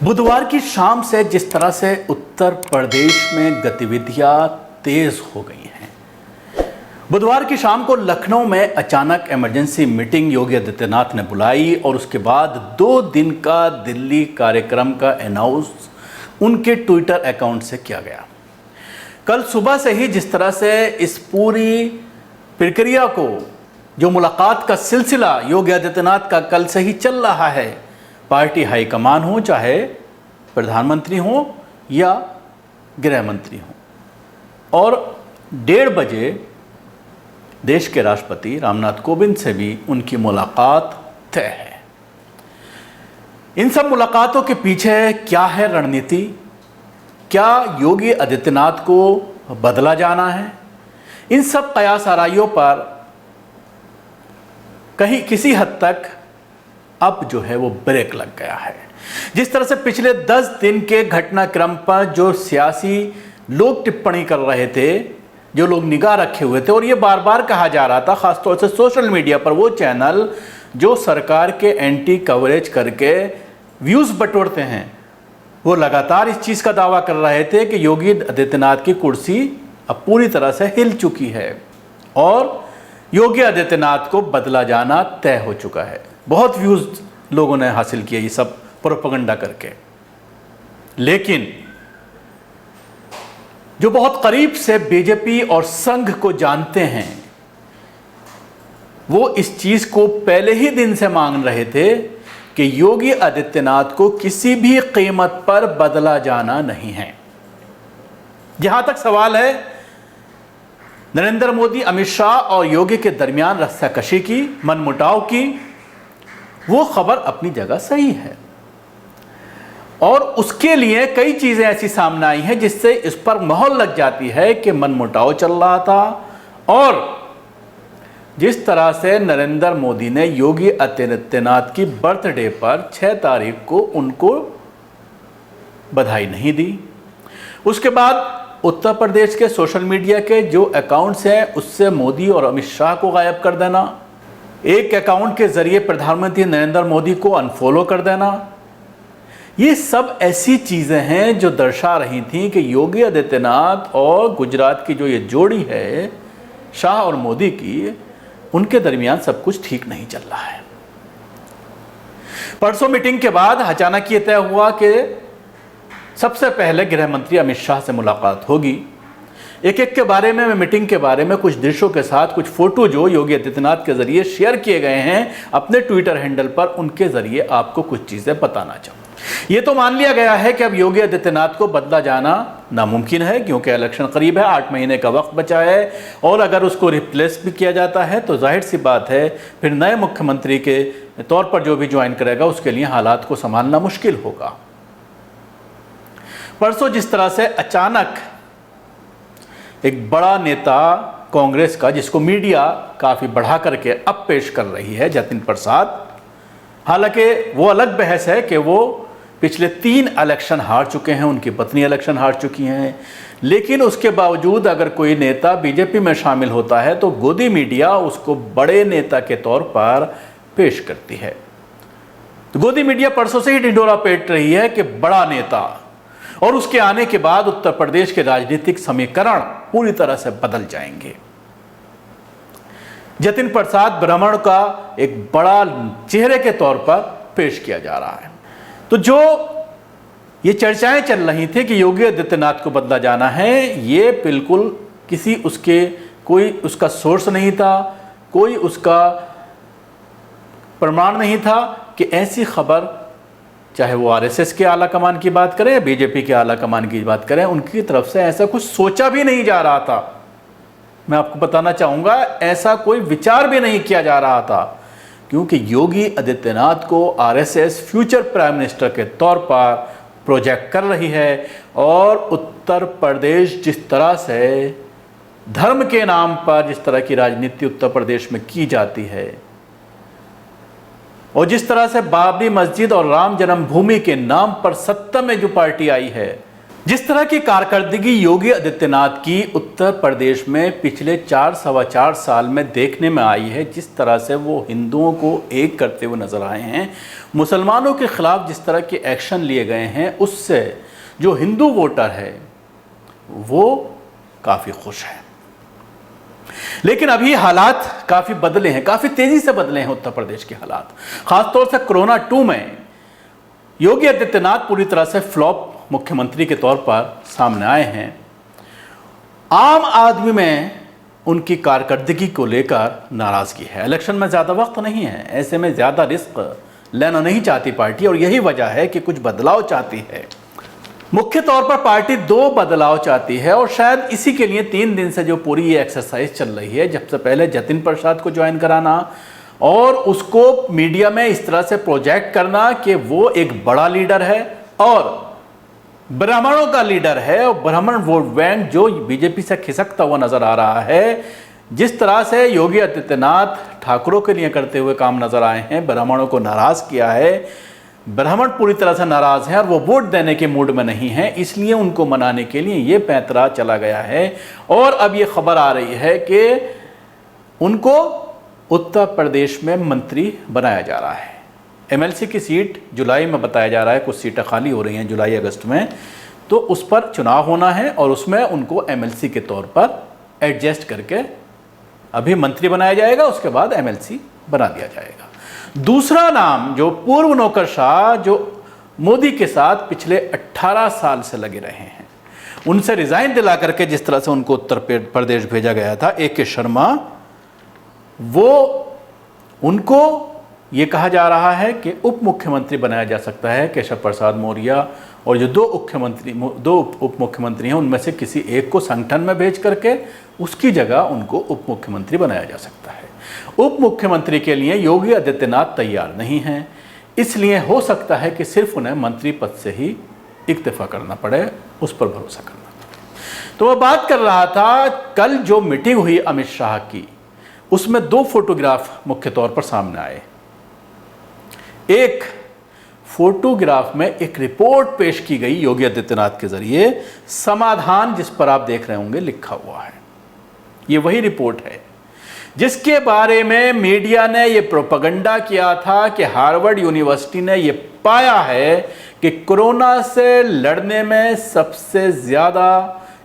बुधवार की शाम से जिस तरह से उत्तर प्रदेश में गतिविधियां तेज हो गई हैं, बुधवार की शाम को लखनऊ में अचानक इमरजेंसी मीटिंग योगी आदित्यनाथ ने बुलाई और उसके बाद 2 दिन का दिल्ली कार्यक्रम का अनाउंस उनके ट्विटर अकाउंट से किया गया। कल सुबह से ही जिस तरह से इस पूरी प्रक्रिया को, जो मुलाकात का सिलसिला योगी आदित्यनाथ का कल से ही चल रहा है, पार्टी हाईकमान हो, चाहे प्रधानमंत्री हो या गृह मंत्री हो, और 1:30 बजे देश के राष्ट्रपति रामनाथ कोविंद से भी उनकी मुलाकात तय है। इन सब मुलाकातों के पीछे क्या है रणनीति? क्या योगी आदित्यनाथ को बदला जाना है? इन सब कयास आराइयों पर कहीं किसी हद तक अब जो है वो ब्रेक लग गया है। जिस तरह से पिछले 10 दिन के घटनाक्रम पर जो सियासी लोग टिप्पणी कर रहे थे, जो लोग निगाह रखे हुए थे, और ये बार बार कहा जा रहा था, खासतौर से सोशल मीडिया पर वो चैनल जो सरकार के एंटी कवरेज करके व्यूज बटोरते हैं, वो लगातार इस चीज़ का दावा कर रहे थे कि योगी आदित्यनाथ की कुर्सी अब पूरी तरह से हिल चुकी है और योगी आदित्यनाथ को बदला जाना तय हो चुका है। बहुत व्यूज लोगों ने हासिल किए ये सब प्रोपेगेंडा करके, लेकिन जो बहुत करीब से बीजेपी और संघ को जानते हैं, वो इस चीज को पहले ही दिन से मांग रहे थे कि योगी आदित्यनाथ को किसी भी कीमत पर बदला जाना नहीं है। जहां तक सवाल है नरेंद्र मोदी, अमित शाह और योगी के दरमियान रस्साकशी की, मनमुटाव की, वो खबर अपनी जगह सही है और उसके लिए कई चीजें ऐसी सामने आई हैं जिससे इस पर मोहर लग जाती है कि मनमुटाव चल रहा था। और जिस तरह से नरेंद्र मोदी ने योगी आदित्यनाथ की बर्थडे पर 6 तारीख को उनको बधाई नहीं दी, उसके बाद उत्तर प्रदेश के सोशल मीडिया के जो अकाउंट्स हैं उससे मोदी और अमित शाह को गायब कर देना, एक अकाउंट के जरिए प्रधानमंत्री नरेंद्र मोदी को अनफॉलो कर देना, ये सब ऐसी चीजें हैं जो दर्शा रही थी कि योगी आदित्यनाथ और गुजरात की जो ये जोड़ी है शाह और मोदी की, उनके दरमियान सब कुछ ठीक नहीं चल रहा है। परसों मीटिंग के बाद अचानक ये तय हुआ कि सबसे पहले गृह मंत्री अमित शाह से मुलाकात होगी। एक के बारे में, मीटिंग के बारे में कुछ दृश्यों के साथ कुछ फोटो जो योगी आदित्यनाथ के जरिए शेयर किए गए हैं अपने ट्विटर हैंडल पर, उनके जरिए आपको कुछ चीजें बताना चाहूँ। ये तो मान लिया गया है कि अब योगी आदित्यनाथ को बदला जाना नामुमकिन है, क्योंकि इलेक्शन करीब है, 8 महीने का वक्त बचा है, और अगर उसको रिप्लेस भी किया जाता है तो जाहिर सी बात है फिर नए मुख्यमंत्री के तौर पर जो भी ज्वाइन करेगा उसके लिए हालात को संभालना मुश्किल होगा। परसों जिस तरह से अचानक एक बड़ा नेता कांग्रेस का, जिसको मीडिया काफी बढ़ा करके अब पेश कर रही है, जतिन प्रसाद, हालांकि वो अलग बहस है कि वो पिछले 3 इलेक्शन हार चुके हैं, उनकी पत्नी इलेक्शन हार चुकी हैं, लेकिन उसके बावजूद अगर कोई नेता बीजेपी में शामिल होता है तो गोदी मीडिया उसको बड़े नेता के तौर पर पेश करती है। तो गोदी मीडिया परसों से ही ढिंढोरा पीट रही है कि बड़ा नेता, और उसके आने के बाद उत्तर प्रदेश के राजनीतिक समीकरण पूरी तरह से बदल जाएंगे। जतिन प्रसाद ब्राह्मण का एक बड़ा चेहरे के तौर पर पेश किया जा रहा है। तो जो ये चर्चाएं चल रही थी कि योगी आदित्यनाथ को बदला जाना है, ये बिल्कुल किसी उसके कोई उसका सोर्स नहीं था, कोई उसका प्रमाण नहीं था कि ऐसी खबर, चाहे वो आरएसएस के आला कमान की बात करें या बीजेपी के आला कमान की बात करें, उनकी तरफ से ऐसा कुछ सोचा भी नहीं जा रहा था। मैं आपको बताना चाहूंगा, ऐसा कोई विचार भी नहीं किया जा रहा था, क्योंकि योगी आदित्यनाथ को आरएसएस फ्यूचर प्राइम मिनिस्टर के तौर पर प्रोजेक्ट कर रही है, और उत्तर प्रदेश जिस तरह से धर्म के नाम पर जिस तरह की राजनीति उत्तर प्रदेश में की जाती है, और जिस तरह से बाबरी मस्जिद और राम जन्मभूमि के नाम पर सत्ता में जो पार्टी आई है, जिस तरह की कारकर्दगी योगी आदित्यनाथ की उत्तर प्रदेश में पिछले 4-4.25 साल में देखने में आई है, जिस तरह से वो हिंदुओं को एक करते हुए नजर आए हैं, मुसलमानों के खिलाफ जिस तरह के एक्शन लिए गए हैं, उससे जो हिंदू वोटर है वो काफ़ी खुश है। लेकिन अभी हालात काफ़ी बदले हैं, काफ़ी तेज़ी से बदले हैं उत्तर प्रदेश के हालात। ख़ासतौर से कोरोना 2 में योगी आदित्यनाथ पूरी तरह से फ्लॉप मुख्यमंत्री के तौर पर सामने आए हैं। आम आदमी में उनकी कारकर्दगी को लेकर नाराज़गी है। इलेक्शन में ज़्यादा वक्त नहीं है, ऐसे में ज़्यादा रिस्क लेना नहीं चाहती पार्टी, और यही वजह है कि कुछ बदलाव चाहती है। मुख्य तौर पर पार्टी 2 बदलाव चाहती है, और शायद इसी के लिए 3 दिन से जो पूरी ये एक्सरसाइज चल रही है, सबसे पहले जतिन प्रसाद को ज्वाइन कराना और उसको मीडिया में इस तरह से प्रोजेक्ट करना कि वो एक बड़ा लीडर है और ब्राह्मणों का लीडर है, और ब्राह्मण वोट बैंक जो बीजेपी से खिसकता हुआ नजर आ रहा है। जिस तरह से योगी आदित्यनाथ ठाकुरों के लिए करते हुए काम नजर आए हैं, ब्राह्मणों को नाराज किया है, ब्राह्मण पूरी तरह से नाराज हैं और वो वोट देने के मूड में नहीं है, इसलिए उनको मनाने के लिए ये पैंतरा चला गया है। और अब ये खबर आ रही है कि उनको उत्तर प्रदेश में मंत्री बनाया जा रहा है। एमएलसी की सीट जुलाई में बताया जा रहा है, कुछ सीटें खाली हो रही हैं जुलाई अगस्त में, तो उस पर चुनाव होना है और उसमें उनको एमएलसी के तौर पर एडजस्ट करके अभी मंत्री बनाया जाएगा, उसके बाद एमएलसी बना दिया जाएगा। दूसरा नाम जो पूर्व नौकरशाह जो मोदी के साथ पिछले 18 साल से लगे रहे हैं, उनसे रिजाइन दिला करके जिस तरह से उनको उत्तर प्रदेश भेजा गया था, AK शर्मा, वो उनको ये कहा जा रहा है कि उप मुख्यमंत्री बनाया जा सकता है। केशव प्रसाद मौर्य और जो 2 उप मुख्यमंत्री हैं, उनमें से किसी एक को संगठन में भेज करके उसकी जगह उनको उप मुख्यमंत्री बनाया जा सकता है। उप मुख्यमंत्री के लिए योगी आदित्यनाथ तैयार नहीं हैं, इसलिए हो सकता है कि सिर्फ उन्हें मंत्री पद से ही इस्तीफा करना पड़े, उस पर भरोसा करना पड़े। तो वह बात कर रहा था, कल जो मीटिंग हुई अमित शाह की, उसमें 2 फोटोग्राफ मुख्य तौर पर सामने आए। एक फोटोग्राफ में एक रिपोर्ट पेश की गई योगी आदित्यनाथ के जरिए, समाधान जिस पर आप देख रहे होंगे लिखा हुआ है। ये वही रिपोर्ट है जिसके बारे में मीडिया ने ये प्रोपेगेंडा किया था कि हार्वर्ड यूनिवर्सिटी ने ये पाया है कि कोरोना से लड़ने में सबसे ज्यादा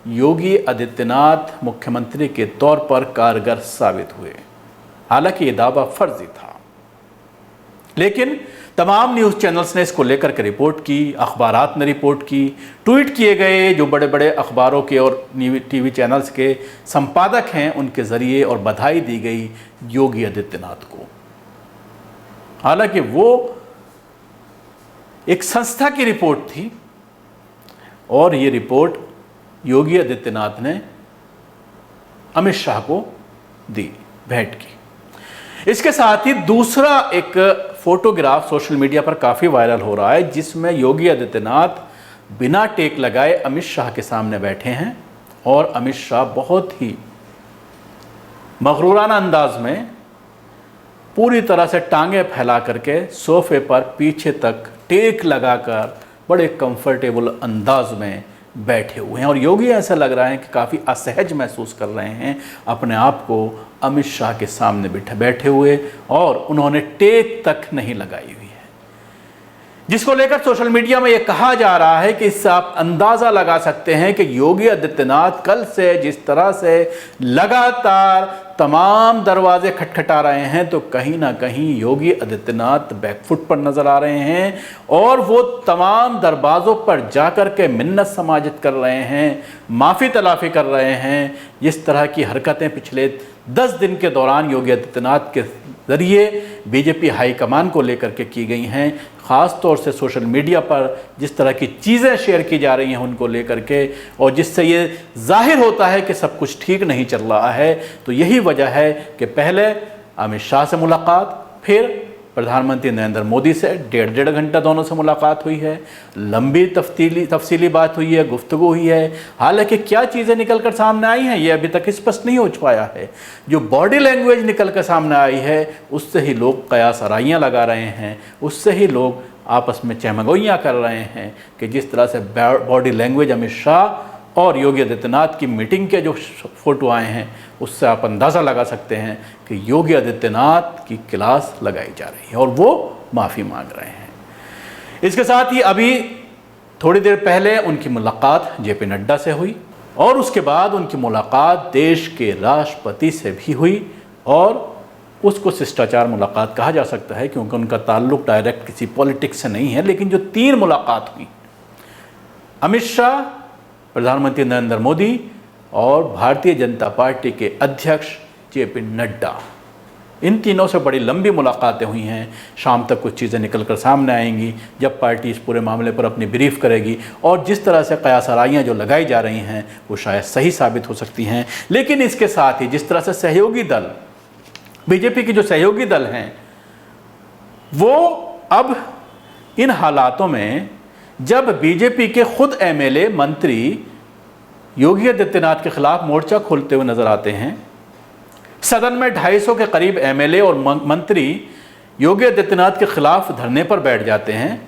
योगी आदित्यनाथ मुख्यमंत्री के तौर पर कारगर साबित हुए। हालांकि ये दावा फर्जी था, लेकिन तमाम न्यूज़ चैनल्स ने इसको लेकर के रिपोर्ट की, अखबारात ने रिपोर्ट की, ट्वीट किए गए जो बड़े बड़े अखबारों के और टीवी चैनल्स के संपादक हैं उनके ज़रिए, और बधाई दी गई योगी आदित्यनाथ को। हालांकि वो एक संस्था की रिपोर्ट थी और ये रिपोर्ट योगी आदित्यनाथ ने अमित शाह को दी, भेंट की। इसके साथ ही दूसरा एक फोटोग्राफ सोशल मीडिया पर काफ़ी वायरल हो रहा है, जिसमें योगी आदित्यनाथ बिना टेक लगाए अमित शाह के सामने बैठे हैं और अमित शाह बहुत ही मगरूराना अंदाज में पूरी तरह से टांगे फैला करके सोफे पर पीछे तक टेक लगाकर बड़े कंफर्टेबल अंदाज में बैठे हुए हैं। और योगी ऐसा लग रहा है कि काफ़ी असहज महसूस कर रहे हैं अपने आप को अमित शाह के सामने बैठे हुए, और उन्होंने टेक तक नहीं लगाई हुई है, जिसको लेकर सोशल मीडिया में यह कहा जा रहा है कि इससे आप अंदाज़ा लगा सकते हैं कि योगी आदित्यनाथ कल से जिस तरह से लगातार तमाम दरवाजे खटखटा रहे हैं, तो कहीं ना कहीं योगी आदित्यनाथ बैकफुट पर नजर आ रहे हैं और वो तमाम दरवाज़ों पर जाकर के मिन्नत समाजित कर रहे हैं, माफ़ी तलाफ़ी कर रहे हैं। जिस तरह की हरकतें पिछले 10 दिन के दौरान योगी आदित्यनाथ के ज़रिए बीजेपी हाईकमान को लेकर के की गई हैं, ख़ास तौर से सोशल मीडिया पर जिस तरह की चीज़ें शेयर की जा रही हैं उनको लेकर के, और जिससे ये जाहिर होता है कि सब कुछ ठीक नहीं चल रहा है। तो यही वजह है कि पहले अमित शाह से मुलाकात, फिर प्रधानमंत्री नरेंद्र मोदी से 1.5 घंटा दोनों से मुलाकात हुई है, लंबी तफसीली बात हुई है, गुफ्तगू हुई है। हालांकि क्या चीज़ें निकल कर सामने आई हैं ये अभी तक स्पष्ट नहीं हो पाया है। जो बॉडी लैंग्वेज निकल कर सामने आई है उससे ही लोग कयास आराइयाँ लगा रहे हैं, उससे ही लोग आपस में चहमगोइयाँ कर रहे हैं कि जिस तरह से बॉडी लैंग्वेज अमित शाह और योगी आदित्यनाथ की मीटिंग के जो फ़ोटो आए हैं, उससे आप अंदाज़ा लगा सकते हैं कि योगी आदित्यनाथ की क्लास लगाई जा रही है और वो माफ़ी मांग रहे हैं। इसके साथ ही अभी थोड़ी देर पहले उनकी मुलाकात जेपी नड्डा से हुई और उसके बाद उनकी मुलाकात देश के राष्ट्रपति से भी हुई, और उसको शिष्टाचार मुलाकात कहा जा सकता है क्योंकि उनका ताल्लुक डायरेक्ट किसी पॉलिटिक्स से नहीं है। लेकिन जो 3 मुलाकात हुई, अमित शाह, प्रधानमंत्री नरेंद्र मोदी और भारतीय जनता पार्टी के अध्यक्ष जेपी नड्डा, इन तीनों से बड़ी लंबी मुलाकातें हुई हैं। शाम तक कुछ चीज़ें निकल कर सामने आएंगी जब पार्टी इस पूरे मामले पर अपनी ब्रीफ करेगी, और जिस तरह से कयासराइयाँ जो लगाई जा रही हैं वो शायद सही साबित हो सकती हैं। लेकिन इसके साथ ही जिस तरह से सहयोगी दल, बीजेपी के जो सहयोगी दल हैं, वो अब इन हालातों में जब बीजेपी के खुद एमएलए मंत्री योगी आदित्यनाथ के खिलाफ मोर्चा खोलते हुए नजर आते हैं, सदन में 250 के करीब एमएलए और मंत्री योगी आदित्यनाथ के खिलाफ धरने पर बैठ जाते हैं,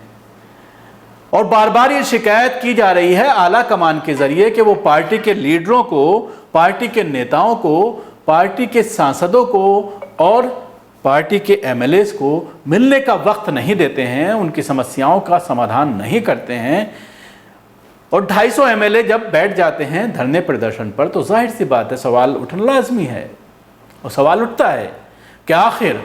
और बार बार ये शिकायत की जा रही है आला कमान के जरिए कि वो पार्टी के लीडरों को, पार्टी के नेताओं को, पार्टी के सांसदों को और पार्टी के एमएलएस को मिलने का वक्त नहीं देते हैं, उनकी समस्याओं का समाधान नहीं करते हैं। और 250 एमएलए जब बैठ जाते हैं धरने प्रदर्शन पर तो जाहिर सी बात है सवाल उठना लाजमी है। और सवाल उठता है कि आखिर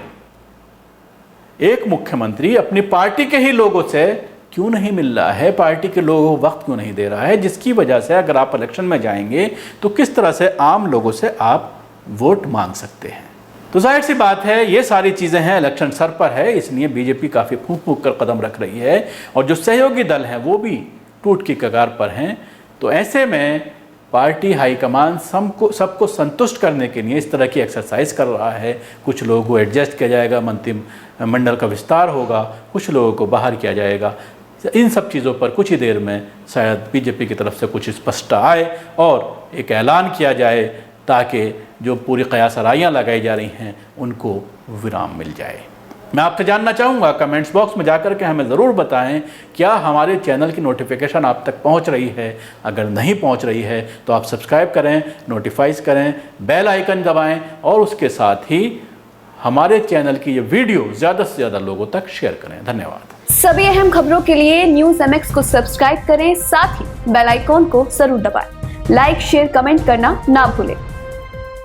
एक मुख्यमंत्री अपनी पार्टी के ही लोगों से क्यों नहीं मिल रहा है, पार्टी के लोगों को वक्त क्यों नहीं दे रहा है, जिसकी वजह से अगर आप इलेक्शन में जाएंगे तो किस तरह से आम लोगों से आप वोट मांग सकते हैं। तो जाहिर सी बात है ये सारी चीज़ें हैं, इलेक्शन सर पर है, इसलिए बीजेपी काफ़ी फूंक फूंक कर कदम रख रही है और जो सहयोगी दल हैं वो भी टूट की कगार पर हैं। तो ऐसे में पार्टी हाईकमान सबको संतुष्ट करने के लिए इस तरह की एक्सरसाइज कर रहा है। कुछ लोगों को एडजस्ट किया जाएगा, मंत्रिमंडल का विस्तार होगा, कुछ लोगों को बाहर किया जाएगा। इन सब चीज़ों पर कुछ ही देर में शायद बीजेपी की तरफ से कुछ स्पष्टता आए और एक ऐलान किया जाए ताकि जो पूरी कयासराइयाँ लगाई जा रही हैं उनको विराम मिल जाए। मैं आपसे जानना चाहूँगा, कमेंट्स बॉक्स में जाकर के हमें ज़रूर बताएं क्या हमारे चैनल की नोटिफिकेशन आप तक पहुँच रही है। अगर नहीं पहुँच रही है तो आप सब्सक्राइब करें, नोटिफाइज करें, बेल आइकन दबाएं और उसके साथ ही हमारे चैनल की ये वीडियो ज़्यादा से ज़्यादा लोगों तक शेयर करें। धन्यवाद। सभी अहम खबरों के लिए न्यूज़ MX को सब्सक्राइब करें, साथ ही बेल आइकॉन को जरूर दबाएं। लाइक, शेयर, कमेंट करना ना भूलें।